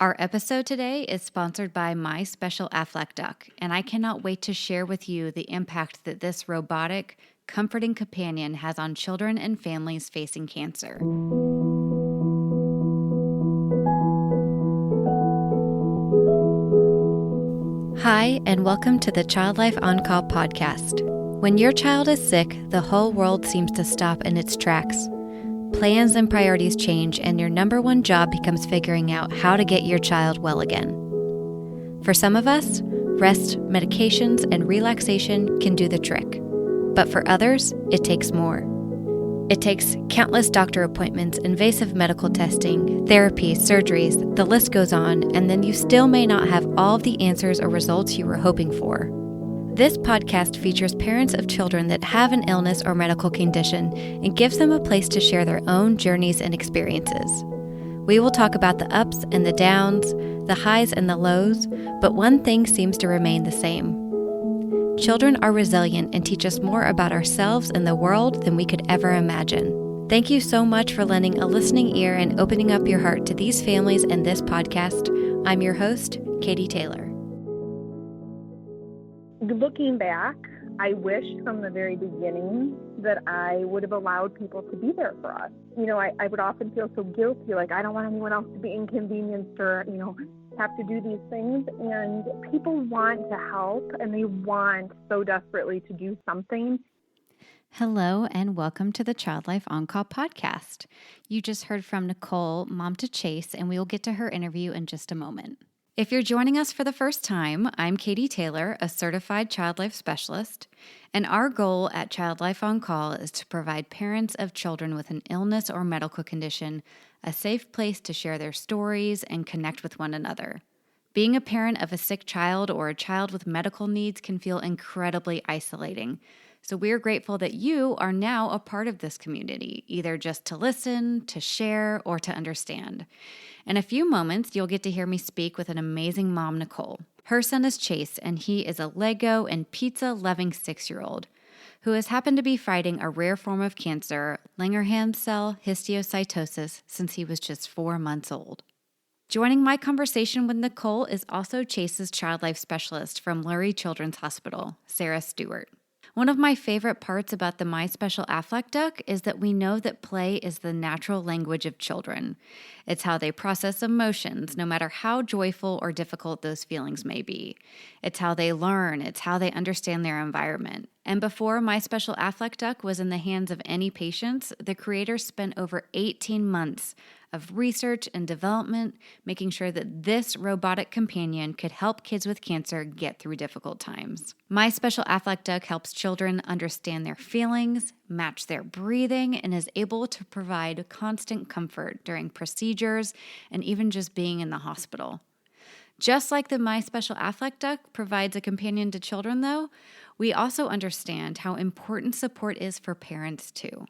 Our episode today is sponsored by My Special Aflac Duck, and I cannot wait to share with you the impact that this robotic, comforting companion has on children and families facing cancer. Hi, and welcome to the Child Life On Call podcast. When your child is sick, the whole world seems to stop in its tracks. Plans and priorities change, and your number one job becomes figuring out how to get your child well again. For some of us, rest, medications, and relaxation can do the trick. But for others, it takes more. It takes countless doctor appointments, invasive medical testing, therapy, surgeries, the list goes on, and then you still may not have all of the answers or results you were hoping for. This podcast features parents of children that have an illness or medical condition and gives them a place to share their own journeys and experiences. We will talk about the ups and the downs, the highs and the lows, but one thing seems to remain the same. Children are resilient and teach us more about ourselves and the world than we could ever imagine. Thank you so much for lending a listening ear and opening up your heart to these families and this podcast. I'm your host, Katie Taylor. Looking back, I wish from the very beginning that I would have allowed people to be there for us. I would often feel so guilty, like I don't want anyone else to be inconvenienced or, have to do these things. And people want to help and they want so desperately to do something. Hello and welcome to the Child Life On Call podcast. You just heard from Nichole, mom to Chase, and we will get to her interview in just a moment. If you're joining us for the first time, I'm Katie Taylor, a certified child life specialist, and our goal at Child Life On Call is to provide parents of children with an illness or medical condition a safe place to share their stories and connect with one another. Being a parent of a sick child or a child with medical needs can feel incredibly isolating, so we're grateful that you are now a part of this community, either just to listen, to share, or to understand. In a few moments, you'll get to hear me speak with an amazing mom, Nichole. Her son is Chase, and he is a Lego and pizza-loving 6-year-old who has happened to be fighting a rare form of cancer, Langerhans cell histiocytosis, since he was just 4 months old. Joining my conversation with Nichole is also Chase's child life specialist from Lurie Children's Hospital, Sarah Stewart. One of my favorite parts about the My Special Aflac Duck is that we know that play is the natural language of children. It's how they process emotions, no matter how joyful or difficult those feelings may be. It's how they learn. It's how they understand their environment. And before My Special Aflac Duck was in the hands of any patients, the creators spent over 18 months of research and development, making sure that this robotic companion could help kids with cancer get through difficult times. My Special Aflac Duck helps children understand their feelings, match their breathing, and is able to provide constant comfort during procedures and even just being in the hospital. Just like the My Special Aflac Duck provides a companion to children, though, we also understand how important support is for parents, too.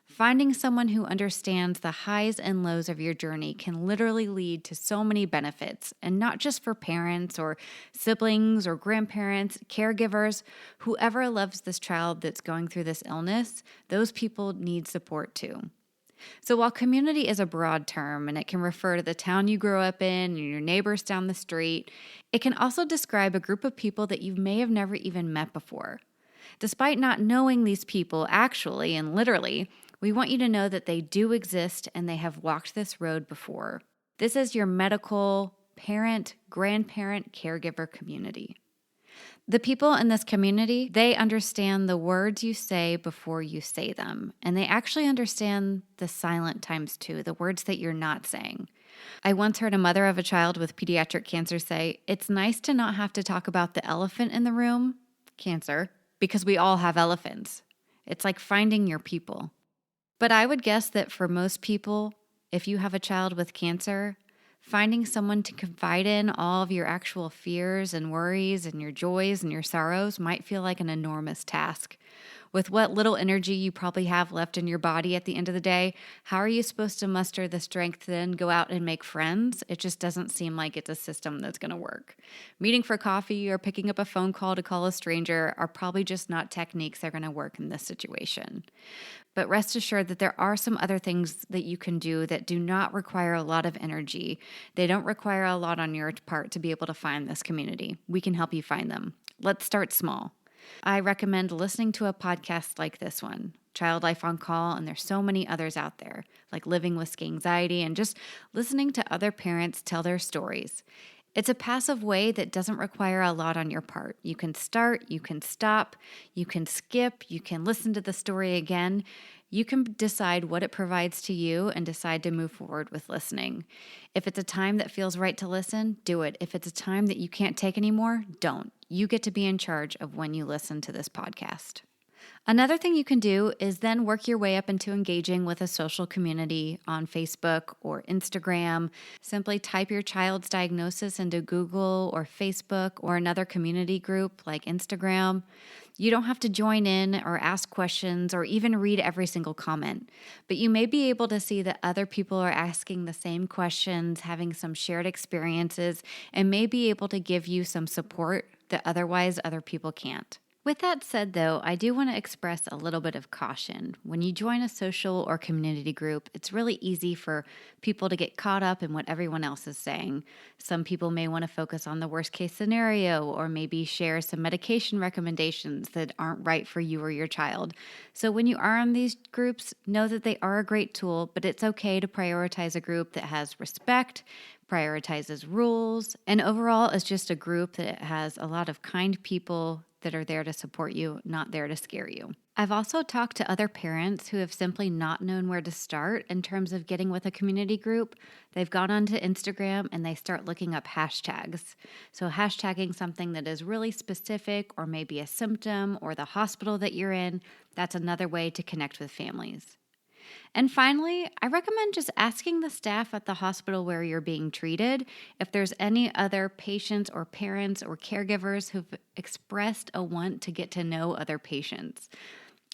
Finding someone who understands the highs and lows of your journey can literally lead to so many benefits, and not just for parents or siblings or grandparents, caregivers, whoever loves this child that's going through this illness, those people need support too. So while community is a broad term and it can refer to the town you grew up in and your neighbors down the street, it can also describe a group of people that you may have never even met before. Despite not knowing these people actually and literally, we want you to know that they do exist and they have walked this road before. This is your medical, parent, grandparent, caregiver community. The people in this community, they understand the words you say before you say them, and they actually understand the silent times too, the words that you're not saying. I once heard a mother of a child with pediatric cancer say, "It's nice to not have to talk about the elephant in the room, cancer, because we all have elephants. It's like finding your people." But I would guess that for most people, if you have a child with cancer, finding someone to confide in all of your actual fears and worries and your joys and your sorrows might feel like an enormous task. With what little energy you probably have left in your body at the end of the day, how are you supposed to muster the strength to then go out and make friends? It just doesn't seem like it's a system that's going to work. Meeting for coffee or picking up a phone call to call a stranger are probably just not techniques that are going to work in this situation. But rest assured that there are some other things that you can do that do not require a lot of energy. They don't require a lot on your part to be able to find this community. We can help you find them. Let's start small. I recommend listening to a podcast like this one, Child Life on Call, and there's so many others out there, like Living with Anxiety, and just listening to other parents tell their stories. It's a passive way that doesn't require a lot on your part. You can start, you can stop, you can skip, you can listen to the story again. You can decide what it provides to you and decide to move forward with listening. If it's a time that feels right to listen, do it. If it's a time that you can't take anymore, don't. You get to be in charge of when you listen to this podcast. Another thing you can do is then work your way up into engaging with a social community on Facebook or Instagram. Simply type your child's diagnosis into Google or Facebook or another community group like Instagram. You don't have to join in or ask questions or even read every single comment, but you may be able to see that other people are asking the same questions, having some shared experiences, and may be able to give you some support that otherwise other people can't. With that said, though, I do want to express a little bit of caution. When you join a social or community group, it's really easy for people to get caught up in what everyone else is saying. Some people may want to focus on the worst case scenario or maybe share some medication recommendations that aren't right for you or your child. So when you are in these groups, know that they are a great tool, but it's okay to prioritize a group that has respect, prioritizes rules, and overall is just a group that has a lot of kind people that are there to support you, not there to scare you. I've also talked to other parents who have simply not known where to start in terms of getting with a community group. They've gone onto Instagram and they start looking up hashtags. So hashtagging something that is really specific or maybe a symptom or the hospital that you're in, that's another way to connect with families. And finally, I recommend just asking the staff at the hospital where you're being treated if there's any other patients or parents or caregivers who've expressed a want to get to know other patients.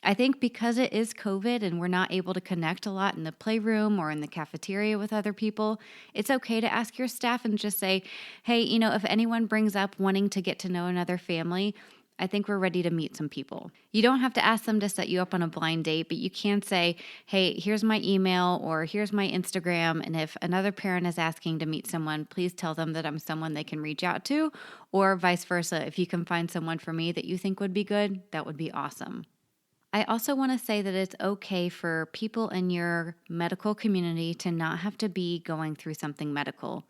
I think because it is COVID and we're not able to connect a lot in the playroom or in the cafeteria with other people, it's okay to ask your staff and just say, hey, if anyone brings up wanting to get to know another family, I think we're ready to meet some people. You don't have to ask them to set you up on a blind date, but you can say, hey, here's my email or here's my Instagram. And if another parent is asking to meet someone, please tell them that I'm someone they can reach out to, or vice versa. If you can find someone for me that you think would be good, that would be awesome. I also want to say that it's okay for people in your medical community to not have to be going through something medical.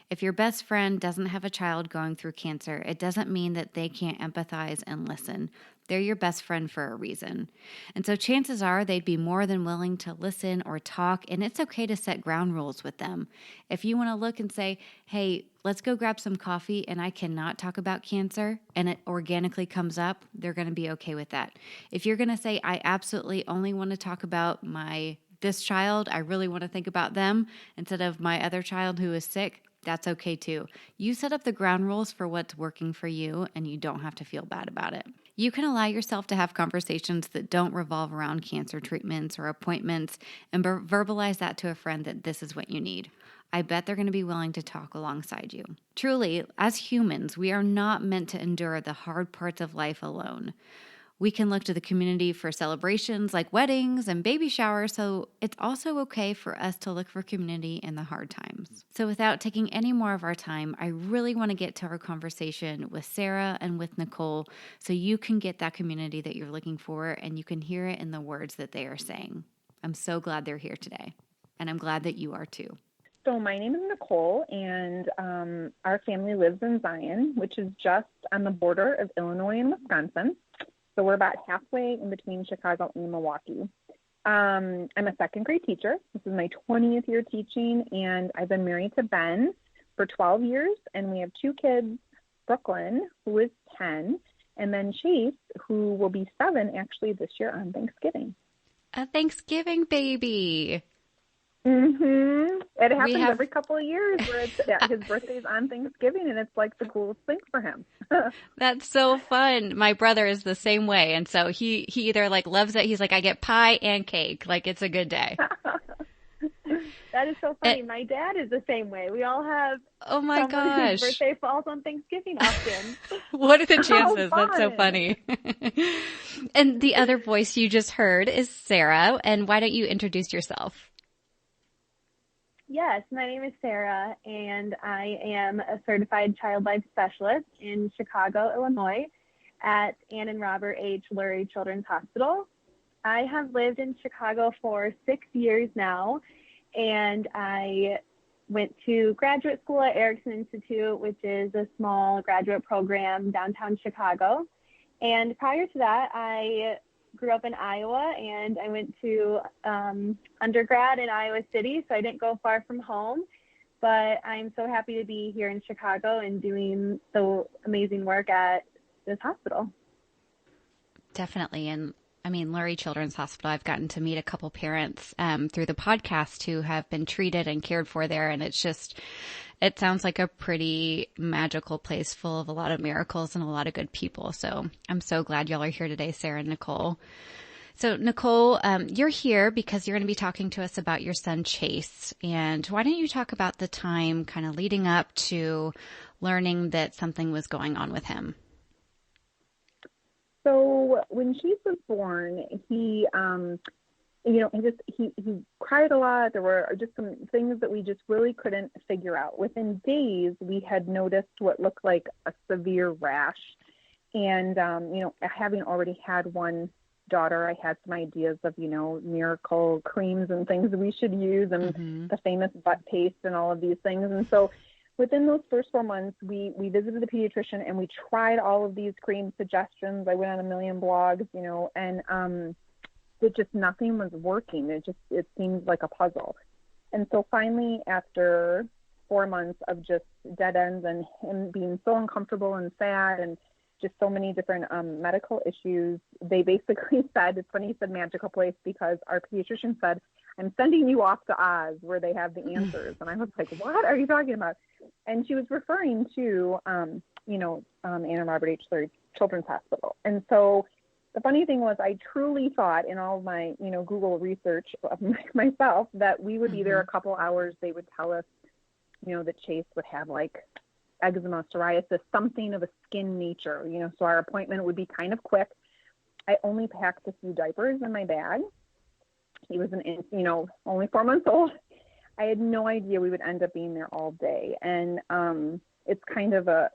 If your best friend doesn't have a child going through cancer, it doesn't mean that they can't empathize and listen. They're your best friend for a reason. And so chances are they'd be more than willing to listen or talk, and it's okay to set ground rules with them. If you want to look and say, hey, let's go grab some coffee and I cannot talk about cancer, and it organically comes up, they're going to be okay with that. If you're going to say, I absolutely only want to talk about this child, I really want to think about them instead of my other child who is sick, that's okay too. You set up the ground rules for what's working for you, and you don't have to feel bad about it. You can allow yourself to have conversations that don't revolve around cancer treatments or appointments and verbalize that to a friend that this is what you need. I bet they're going to be willing to talk alongside you. Truly, as humans, we are not meant to endure the hard parts of life alone. We can look to the community for celebrations like weddings and baby showers, so it's also okay for us to look for community in the hard times. So without taking any more of our time, I really want to get to our conversation with Sarah and with Nichole so you can get that community that you're looking for and you can hear it in the words that they are saying. I'm so glad they're here today, and I'm glad that you are too. So my name is Nichole, and our family lives in Zion, which is just on the border of Illinois and Wisconsin. So we're about halfway in between Chicago and Milwaukee. I'm a second grade teacher. This is my 20th year teaching, and I've been married to Ben for 12 years, and we have two kids, Brooklyn, who is 10, and then Chase, who will be 7 actually this year on Thanksgiving. A Thanksgiving baby. Mm-hmm. It happens every couple of years where his birthday's on Thanksgiving, and it's like the coolest thing for him. That's so fun. My brother is the same way, and so he either loves it. He's like, I get pie and cake. Like, it's a good day. That is so funny. My dad is the same way. We all have Oh my someone whose gosh. birthday falls on Thanksgiving often. What are the How chances? That's so fun. funny. And the other voice you just heard is Sarah. And why don't you introduce yourself? Yes, my name is Sarah, and I am a certified child life specialist in Chicago, Illinois at Ann and Robert H. Lurie Children's Hospital. I have lived in Chicago for 6 years now, and I went to graduate school at Erickson Institute, which is a small graduate program downtown Chicago. And prior to that, I grew up in Iowa, and I went to undergrad in Iowa City, so I didn't go far from home. But I'm so happy to be here in Chicago and doing so amazing work at this hospital. Definitely. And I mean, Lurie Children's Hospital, I've gotten to meet a couple parents through the podcast who have been treated and cared for there. And it's just, it sounds like a pretty magical place full of a lot of miracles and a lot of good people. So I'm so glad y'all are here today, Sarah and Nichole. So Nichole, you're here because you're going to be talking to us about your son, Chase. And why don't you talk about the time kind of leading up to learning that something was going on with him? So when Chase was born, he cried a lot. There were just some things that we just really couldn't figure out. Within days, we had noticed what looked like a severe rash. And, having already had one daughter, I had some ideas of, miracle creams and things we should use and the famous butt paste and all of these things. And so within those first 4 months, we visited the pediatrician and we tried all of these cream suggestions. I went on a million blogs, and it just nothing was working. It seemed like a puzzle. And so finally, after 4 months of just dead ends and him being so uncomfortable and sad and just so many different medical issues, they basically said, it's funny you said magical place, because our pediatrician said, I'm sending you off to Oz where they have the answers. And I was like, what are you talking about? And she was referring to, Ann and Robert H. Lurie Children's Hospital. And so the funny thing was, I truly thought in all of my, Google research of myself that we would be there a couple hours. They would tell us, that Chase would have like eczema, psoriasis, something of a skin nature, so our appointment would be kind of quick. I only packed a few diapers in my bag. He was only 4 months old. I had no idea we would end up being there all day. And it's kind of a,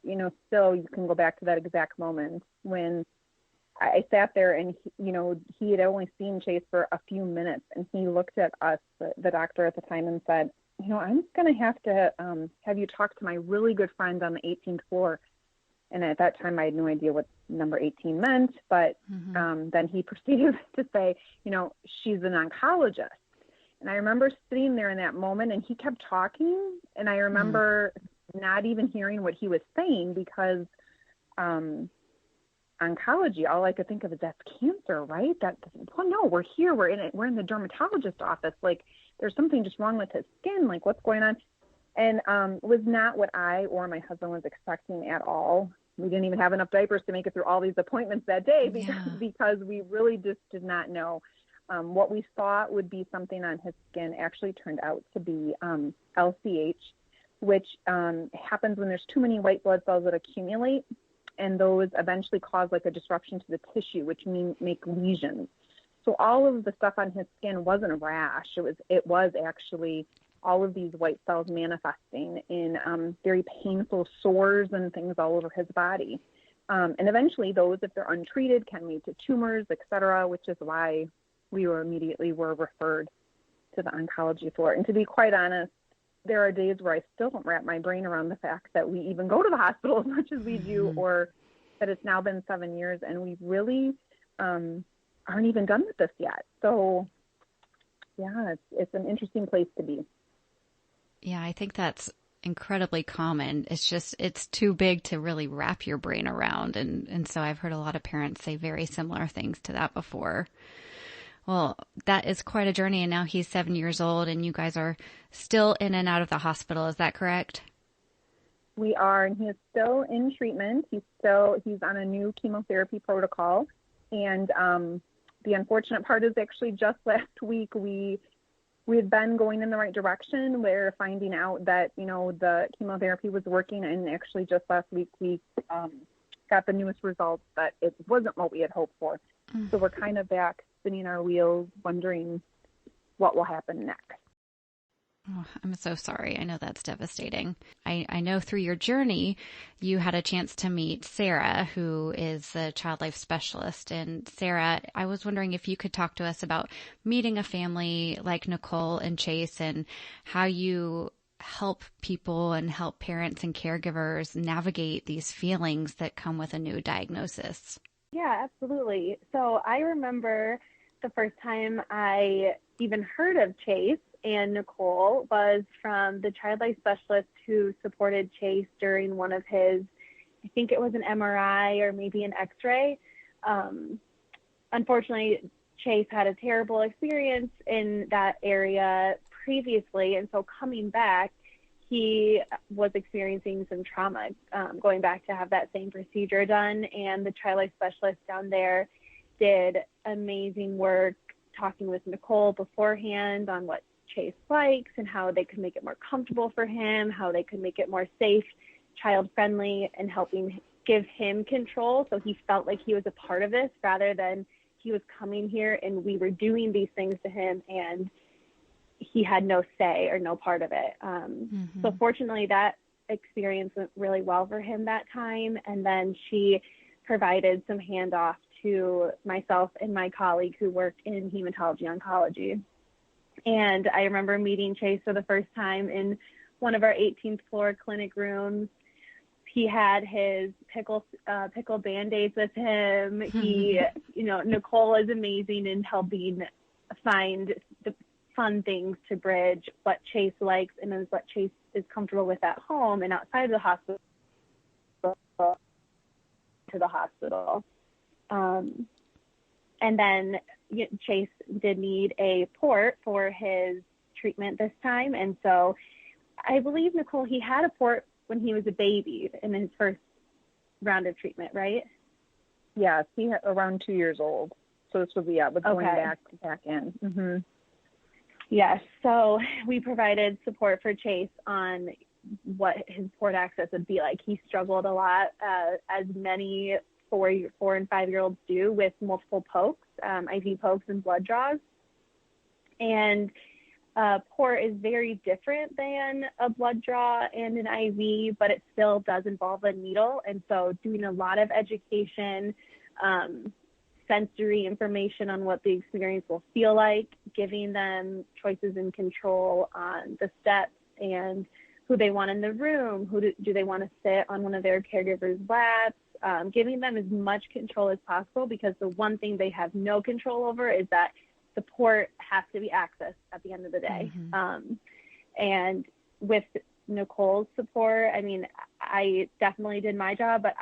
still you can go back to that exact moment when I sat there and, he had only seen Chase for a few minutes, and he looked at us, the doctor at the time, and said, I'm just going to have you talk to my really good friend on the 18th floor. And at that time, I had no idea what number 18 meant, but then he proceeded to say, she's an oncologist. And I remember sitting there in that moment, and he kept talking, and I remember not even hearing what he was saying, because oncology, all I could think of is that's cancer, right? No, we're here, we're in the dermatologist office. Like, there's something just wrong with his skin. Like, what's going on? And it was not what I or my husband was expecting at all. We didn't even have enough diapers to make it through all these appointments that day because we really just did not know. What we thought would be something on his skin actually turned out to be LCH, which happens when there's too many white blood cells that accumulate, and those eventually cause like a disruption to the tissue, which make lesions. So all of the stuff on his skin wasn't a rash. It was actually all of these white cells manifesting in very painful sores and things all over his body. And eventually those, if they're untreated, can lead to tumors, et cetera, which is why we were referred to the oncology floor. And to be quite honest, there are days where I still don't wrap my brain around the fact that we even go to the hospital as much as we do, or that it's now been 7 years and we really aren't even done with this yet. So yeah, it's an interesting place to be. Yeah, I think that's incredibly common. It's too big to really wrap your brain around. And so I've heard a lot of parents say very similar things to that before. Well, that is quite a journey. And now he's 7 years old and you guys are still in and out of the hospital. Is that correct? We are, and he is still in treatment. He's on a new chemotherapy protocol. And the unfortunate part is actually just last week we we had been going in the right direction. We're finding out that, the chemotherapy was working, and actually just last week we got the newest results that it wasn't what we had hoped for. So we're kind of back spinning our wheels, wondering what will happen next. Oh, I'm so sorry. I know that's devastating. I know through your journey, you had a chance to meet Sarah, who is a child life specialist. And Sarah, I was wondering if you could talk to us about meeting a family like Nichole and Chase and how you help people and help parents and caregivers navigate these feelings that come with a new diagnosis. Yeah, absolutely. So I remember the first time I even heard of Chase and Nichole was from the child life specialist who supported Chase during one of his, I think it was an MRI or maybe an X-ray. Unfortunately, Chase had a terrible experience in that area previously, and so coming back, he was experiencing some trauma, going back to have that same procedure done, and the child life specialist down there did amazing work talking with Nichole beforehand on what Chase likes and how they could make it more comfortable for him, how they could make it more safe, child-friendly, and helping give him control so he felt like he was a part of this rather than he was coming here and we were doing these things to him and he had no say or no part of it. So fortunately, that experience went really well for him that time. And then she provided some handoff to myself and my colleague who worked in hematology oncology. And I remember meeting Chase for the first time in one of our 18th floor clinic rooms. He had his pickle Band-Aids with him. He, Nichole is amazing in helping find the fun things to bridge what Chase likes and is what Chase is comfortable with at home and outside of the hospital to the hospital. And then Chase did need a port for his treatment this time. And so I believe, Nichole, he had a port when he was a baby in his first round of treatment, right? Yes, he had around 2 years old. So this was, going back in. Mm-hmm. Yes. So we provided support for Chase on what his port access would be like. He struggled a lot, as many 4 and 5 year olds do, with multiple pokes, IV pokes and blood draws. And port is very different than a blood draw and an IV, but it still does involve a needle. And so doing a lot of education, sensory information on what the experience will feel like, giving them choices and control on the steps and who they want in the room, do they want to sit on one of their caregivers' laps, giving them as much control as possible, because the one thing they have no control over is that the port has to be accessed at the end of the day. And with Nichole's support, I mean, I definitely did my job, but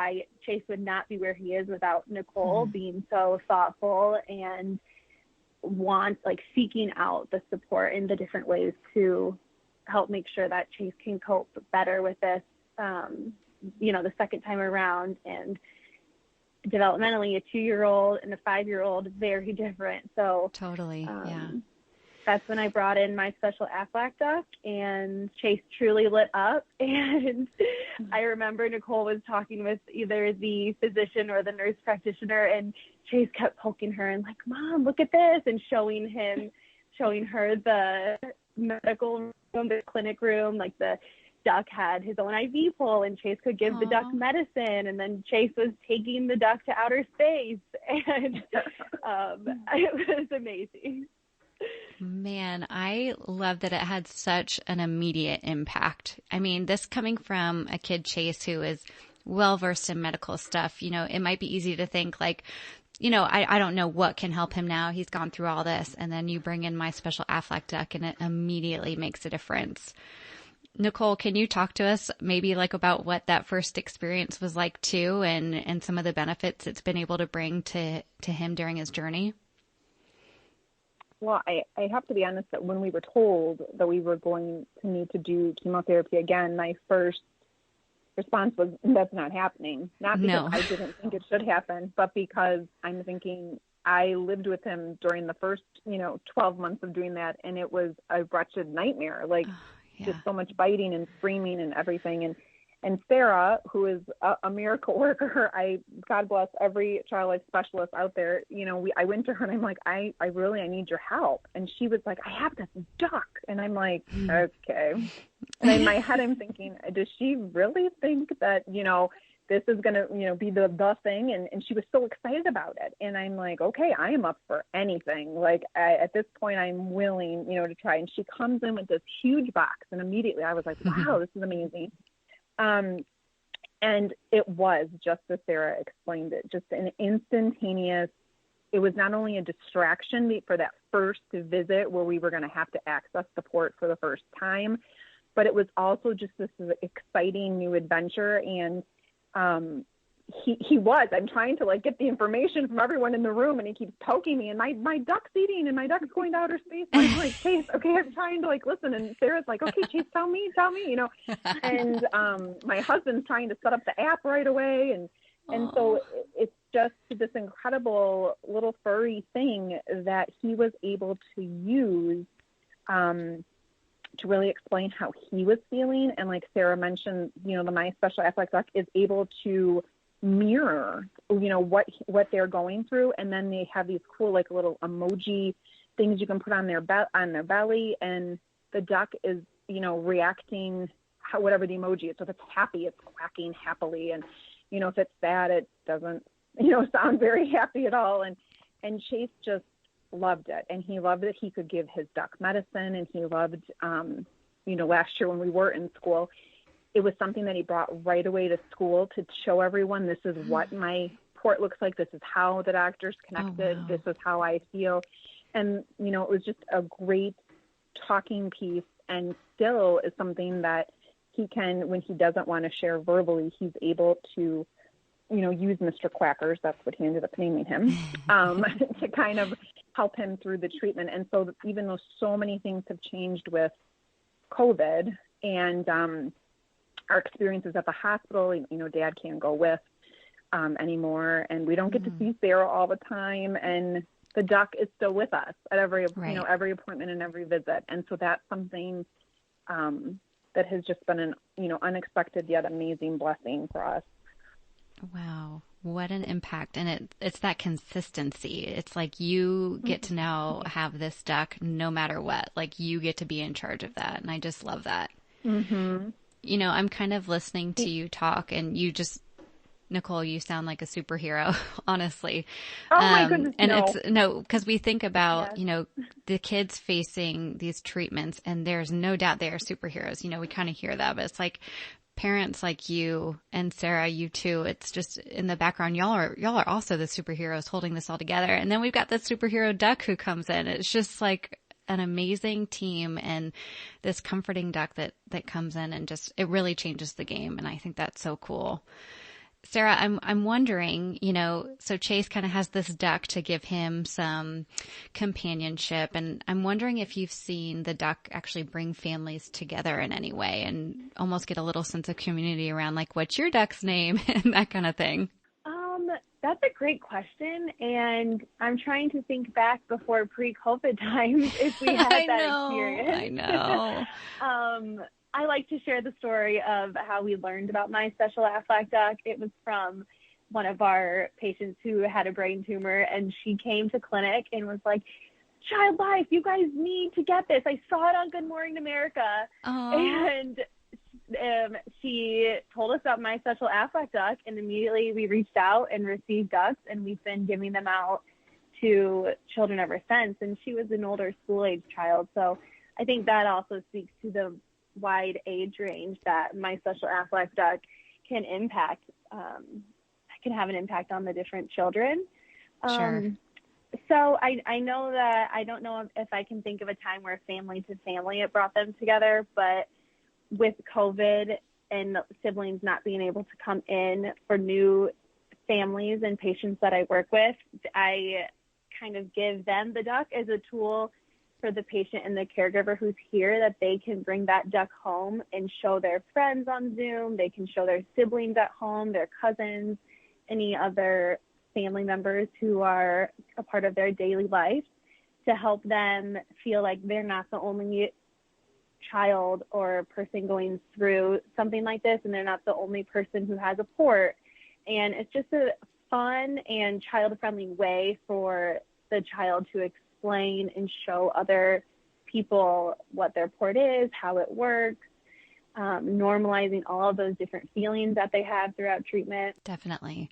Chase would not be where he is without Nichole being so thoughtful and seeking out the support in the different ways to help make sure that Chase can cope better with this, the second time around. And developmentally, a 2-year-old and a 5-year-old, very different. So totally, yeah. That's when I brought in My Special Aflac Duck, and Chase truly lit up. And I remember Nichole was talking with either the physician or the nurse practitioner, and Chase kept poking her and like, "Mom, look at this," and showing her the medical room, the clinic room. Like, the duck had his own IV pole, and Chase could give the duck medicine, and then Chase was taking the duck to outer space, and it was amazing. Man, I love that it had such an immediate impact. I mean, this coming from a kid, Chase, who is well-versed in medical stuff, it might be easy to think like, I don't know what can help him now. He's gone through all this. And then you bring in My Special Aflac Duck and it immediately makes a difference. Nichole, can you talk to us maybe about what that first experience was like too, and some of the benefits it's been able to bring to him during his journey? Well, I have to be honest that when we were told that we were going to need to do chemotherapy again, my first response was, that's not happening. Not because I didn't think it should happen, but because I'm thinking I lived with him during the first, 12 months of doing that. And it was a wretched nightmare, like just so much biting and screaming and everything. And Sarah, who is a miracle worker, God bless every child life specialist out there. I went to her and I'm like, I need your help. And she was like, I have this duck. And I'm like, okay. And in my head, I'm thinking, does she really think that, this is going to, be the thing? And she was so excited about it. And I'm like, okay, I am up for anything. Like at this point, I'm willing, to try. And she comes in with this huge box. And immediately I was like, wow, this is amazing. And it was just as Sarah explained it, just an instantaneous, it was not only a distraction for that first visit where we were going to have to access the port for the first time, but it was also just this exciting new adventure. And, I'm trying to like get the information from everyone in the room, and he keeps poking me, and my duck's eating and my duck's going to outer space. And I'm like, Chase, okay, I'm trying to like listen. And Sarah's like, okay, Chase, tell me, and, my husband's trying to set up the app right away. And so it's just this incredible little furry thing that he was able to use, to really explain how he was feeling. And like Sarah mentioned, the My Special Aflac Duck is able to mirror, what they're going through. And then they have these cool, like little emoji things you can put on their belly. And the duck is, reacting whatever the emoji is. So if it's happy, it's quacking happily. And, if it's sad, it doesn't, sound very happy at all. And Chase just loved it. And he loved that he could give his duck medicine. And he loved, last year when we were in school, it was something that he brought right away to school to show everyone, this is what my port looks like. This is how the doctor's connected. Oh, wow. This is how I feel. And, it was just a great talking piece, and still is something that he can, when he doesn't want to share verbally, he's able to, use Mr. Quackers, that's what he ended up naming him, to kind of help him through the treatment. And so even though so many things have changed with COVID and our experiences at the hospital, Dad can't go with anymore, and we don't get to see Sarah all the time, and the duck is still with us at every every appointment and every visit. And so that's something that has just been an unexpected yet amazing blessing for us. Wow, what an impact. And it's that consistency. It's like you get to now have this duck no matter what. Like you get to be in charge of that, and I just love that. Mm-hmm. I'm kind of listening to you talk, and you just, Nichole, you sound like a superhero, honestly. Oh my goodness, and because we think about, the kids facing these treatments, and there's no doubt they are superheroes. We kind of hear that, but it's like parents like you and Sarah, you too. It's just in the background. Y'all are also the superheroes holding this all together. And then we've got this superhero duck who comes in. It's just like an amazing team, and this comforting duck that comes in, and just, it really changes the game. And I think that's so cool. Sarah, I'm wondering, so Chase kind of has this duck to give him some companionship, and I'm wondering if you've seen the duck actually bring families together in any way and almost get a little sense of community around, like, what's your duck's name and that kind of thing. That's a great question, and I'm trying to think back before pre-COVID times if we had that experience. I know. I like to share the story of how we learned about My Special Aflac Duck. It was from one of our patients who had a brain tumor, and she came to clinic and was like, Child Life, you guys need to get this. I saw it on Good Morning America. And she told us about My Special Aflac Duck, and immediately we reached out and received ducks, and we've been giving them out to children ever since. And she was an older school-age child, so I think that also speaks to the wide age range that My Special Aflac Duck can impact, can have an impact on the different children. Sure. So I know that I don't know if I can think of a time where family to family it brought them together, but with COVID and siblings not being able to come in for new families and patients that I work with, I kind of give them the duck as a tool for the patient and the caregiver who's here, that they can bring that duck home and show their friends on Zoom. They can show their siblings at home, their cousins, any other family members who are a part of their daily life to help them feel like they're not the only child or person going through something like this, and they're not the only person who has a port. And it's just a fun and child-friendly way for the child to explain and show other people what their port is, how it works, normalizing all of those different feelings that they have throughout treatment. Definitely.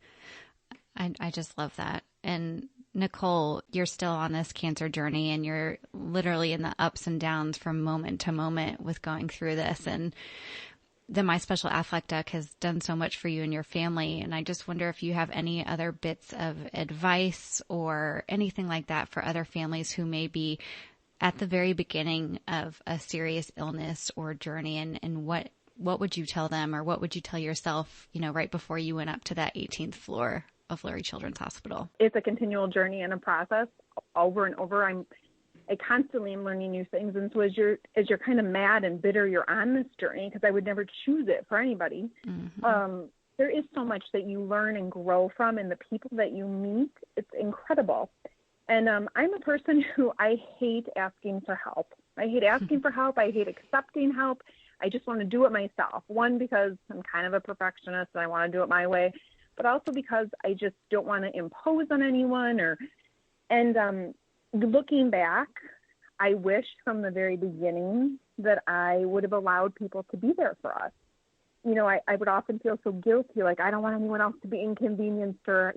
I just love that. And Nichole, you're still on this cancer journey, and you're literally in the ups and downs from moment to moment with going through this. And the My Special Aflac Duck has done so much for you and your family. And I just wonder if you have any other bits of advice or anything like that for other families who may be at the very beginning of a serious illness or journey, and what would you tell them, or what would you tell yourself, right before you went up to that 18th floor of Lurie Children's Hospital? It's a continual journey and a process over and over. I constantly am learning new things. And so as you're kind of mad and bitter, you're on this journey, because I would never choose it for anybody. Mm-hmm. There is so much that you learn and grow from, and the people that you meet, it's incredible. And I'm a person who I hate asking for help. I hate asking for help. I hate accepting help. I just want to do it myself. One, because I'm kind of a perfectionist and I want to do it my way, but also because I just don't want to impose on anyone. Looking back, I wish from the very beginning that I would have allowed people to be there for us. I would often feel so guilty, like I don't want anyone else to be inconvenienced or,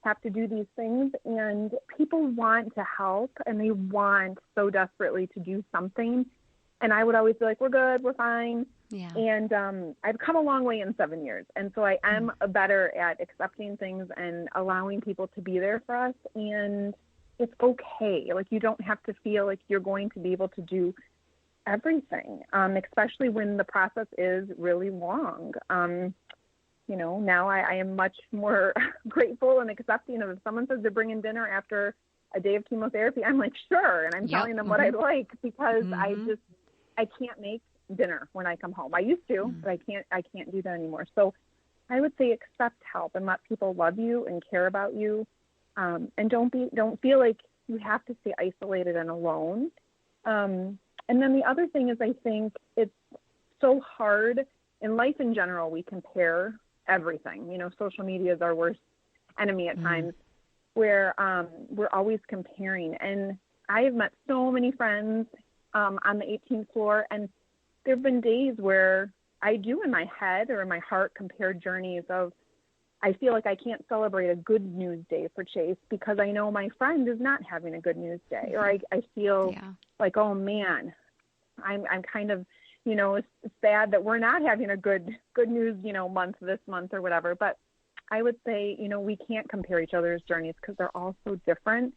have to do these things. And people want to help, and they want so desperately to do something. And I would always be like, we're good, we're fine. Yeah. And I've come a long way in 7 years. And so I am better at accepting things and allowing people to be there for us. And it's okay. Like, you don't have to feel like you're going to be able to do everything, especially when the process is really long. Now I am much more grateful and accepting of, if someone says they're bringing dinner after a day of chemotherapy, I'm like, sure. And I'm telling them what I'd like, because I can't make dinner when I come home. I used to, but I can't do that anymore. So I would say accept help and let people love you and care about you. And don't feel like you have to stay isolated and alone. And then the other thing is, I think it's so hard in life in general. We compare everything. Social media is our worst enemy at times, where we're always comparing. And I have met so many friends on the 18th floor, and there have been days where I do in my head or in my heart compare journeys of, I feel like I can't celebrate a good news day for Chase because I know my friend is not having a good news day. Or I feel like, oh man, I'm kind of, it's sad that we're not having a good news, month this month or whatever. But I would say, we can't compare each other's journeys because they're all so different,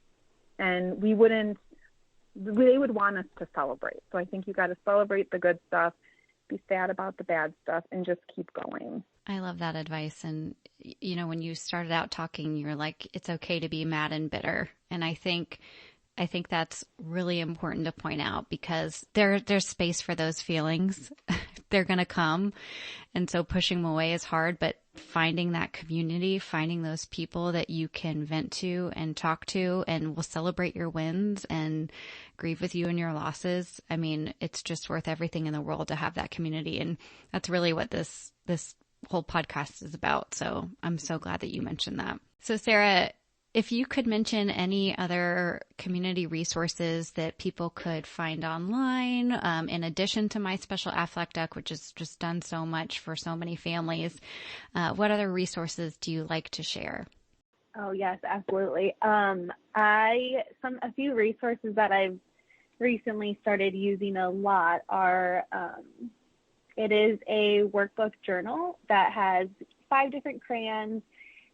and they would want us to celebrate. So I think you got to celebrate the good stuff, be sad about the bad stuff, and just keep going. I love that advice. And, when you started out talking, you were like, it's okay to be mad and bitter. And I think that's really important to point out, because there's space for those feelings. They're going to come. And so pushing them away is hard, but finding that community, finding those people that you can vent to and talk to and will celebrate your wins and grieve with you and your losses. I mean, it's just worth everything in the world to have that community. And that's really what this whole podcast is about. So I'm so glad that you mentioned that. So Sarah, if you could mention any other community resources that people could find online, in addition to My Special Aflac Duck, which has just done so much for so many families, what other resources do you like to share? Oh, yes, absolutely. A few resources that I've recently started using a lot are, it is a workbook journal that has 5 different crayons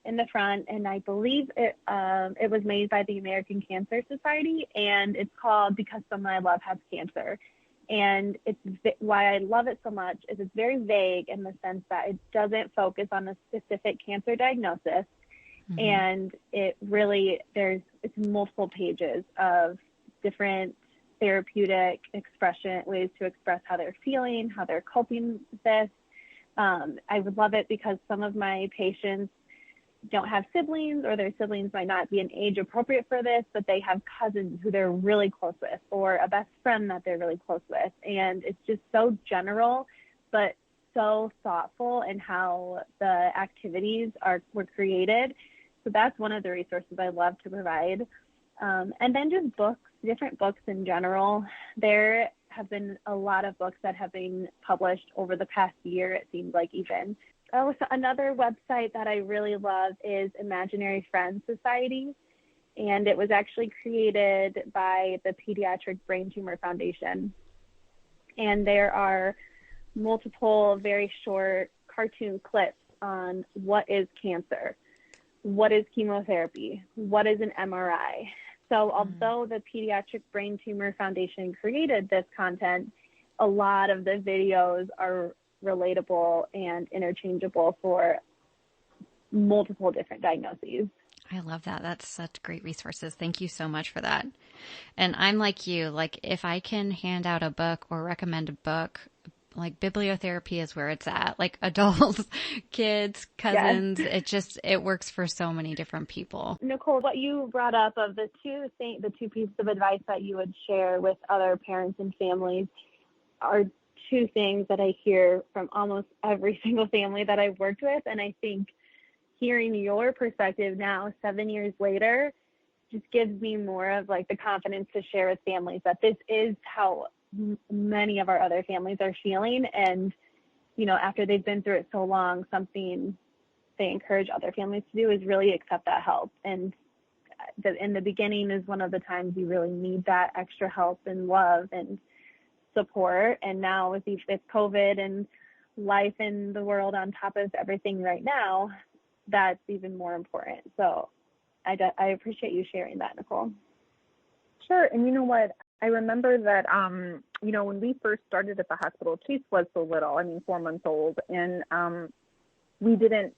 in the front, and I believe it was made by the American Cancer Society, and it's called Because Someone I Love Has Cancer. And why I love it so much is it's very vague in the sense that it doesn't focus on a specific cancer diagnosis, and it really it's multiple pages of different therapeutic ways to express how they're feeling, how they're coping with this. I would love it because some of my patients don't have siblings, or their siblings might not be an age appropriate for this, but they have cousins who they're really close with, or a best friend that they're really close with. And it's just so general, but so thoughtful in how the activities were created. So that's one of the resources I love to provide. And then just books, different books in general. There have been a lot of books that have been published over the past year, it seems like even. Oh, so another website that I really love is Imaginary Friends Society, and it was actually created by the Pediatric Brain Tumor Foundation. And there are multiple very short cartoon clips on what is cancer, what is chemotherapy, what is an MRI. So although the Pediatric Brain Tumor Foundation created this content, a lot of the videos are relatable and interchangeable for multiple different diagnoses. I love that. That's such great resources. Thank you so much for that. And I'm like you, like if I can hand out a book or recommend a book, like bibliotherapy is where it's at, like adults, kids, cousins. Yes. It works for so many different people. Nichole, what you brought up of the two pieces of advice that you would share with other parents and families are two things that I hear from almost every single family that I've worked with. And I think hearing your perspective now, 7 years later, just gives me more of like the confidence to share with families that this is how many of our other families are feeling. And, you know, after they've been through it so long, something they encourage other families to do is really accept that help. And in the beginning is one of the times you really need that extra help and love and support. And now with COVID and life in the world on top of everything right now, that's even more important. So I appreciate you sharing that, Nichole. Sure. And you know what? I remember that, you know, when we first started at the hospital, Chase was so little, 4 months old, and we didn't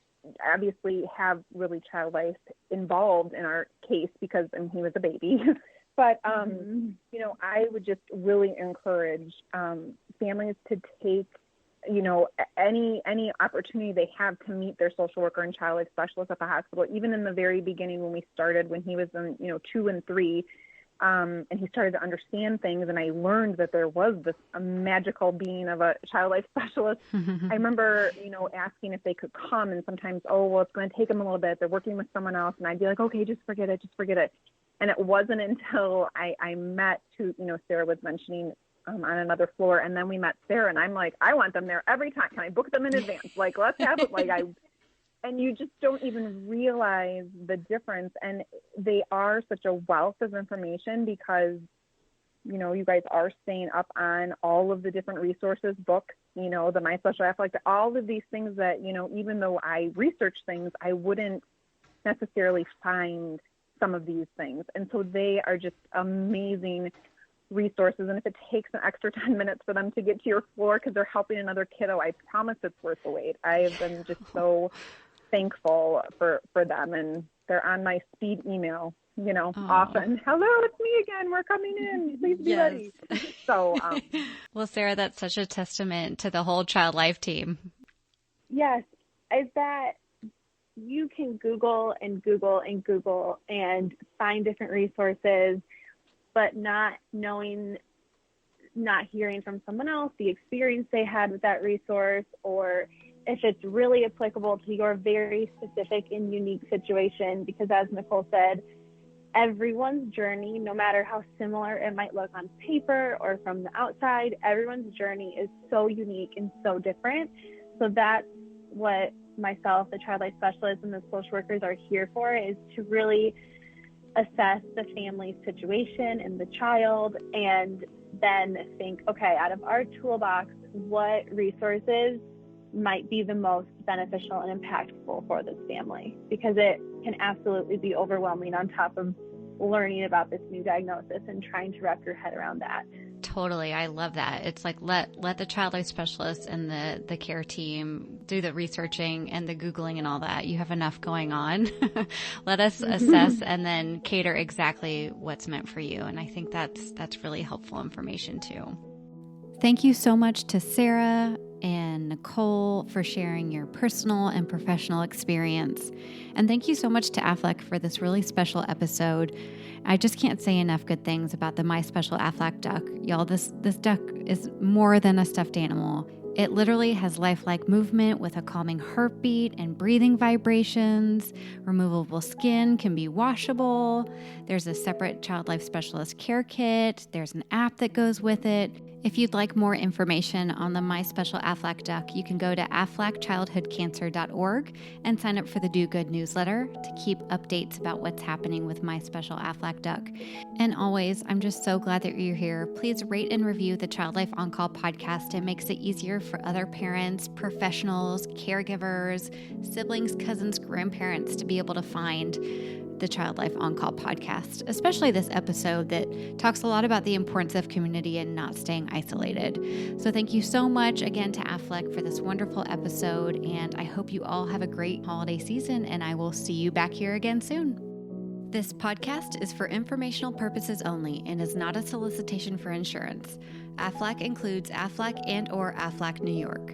obviously have really child life involved in our case because he was a baby. But, you know, I would just really encourage families to take, you know, any opportunity they have to meet their social worker and child life specialist at the hospital. Even in the very beginning when we started, when he was in, 2 and 3, and he started to understand things, and I learned that there was this magical being of a child life specialist. I remember, asking if they could come, and sometimes, it's going to take them a little bit. They're working with someone else, and I'd be like, okay, just forget it. And it wasn't until I met who, Sarah was mentioning on another floor, and then we met Sarah, and I'm like, I want them there every time. Can I book them in advance? Like, let's have it. And you just don't even realize the difference. And they are such a wealth of information because, you guys are staying up on all of the different resources, books, the My Special Aflac Duck, all of these things that, even though I research things, I wouldn't necessarily find some of these things. And so they are just amazing resources. And if it takes an extra 10 minutes for them to get to your floor because they're helping another kiddo, I promise it's worth the wait. I have been just so thankful for them, and they're on my speed email, often. Hello, it's me again. We're coming in. Please be ready. So, well, Sarah, that's such a testament to the whole Child Life team. Yes. Is that you can Google and Google and Google and find different resources, but not hearing from someone else, the experience they had with that resource, or if it's really applicable to your very specific and unique situation. Because as Nichole said, everyone's journey, no matter how similar it might look on paper or from the outside, everyone's journey is so unique and so different. So that's what myself, the child life specialist, and the social workers are here for, is to really assess the family's situation and the child, and then think, okay, out of our toolbox, what resources might be the most beneficial and impactful for this family? Because it can absolutely be overwhelming on top of learning about this new diagnosis and trying to wrap your head around that. Totally. I love that. It's like, let the child life specialist and the care team do the researching and the Googling and all that. You have enough going on. Let us assess and then cater exactly what's meant for you. And I think that's really helpful information too. Thank you so much to Sarah and Nichole for sharing your personal and professional experience. And thank you so much to Aflac for this really special episode. I just can't say enough good things about the My Special Aflac Duck. Y'all, this duck is more than a stuffed animal. It literally has lifelike movement with a calming heartbeat and breathing vibrations. Removable skin can be washable. There's a separate child life specialist care kit. There's an app that goes with it. If you'd like more information on the My Special Aflac Duck, you can go to aflacchildhoodcancer.org and sign up for the Do Good newsletter to keep updates about what's happening with My Special Aflac Duck. And always, I'm just so glad that you're here. Please rate and review the Child Life On Call podcast. It makes it easier for other parents, professionals, caregivers, siblings, cousins, grandparents to be able to find the Child Life On Call podcast, especially this episode that talks a lot about the importance of community and not staying isolated. So thank you so much again to Aflac for this wonderful episode, and I hope you all have a great holiday season, and I will see you back here again soon. This podcast is for informational purposes only and is not a solicitation for insurance. Aflac includes Aflac and/or Aflac New York.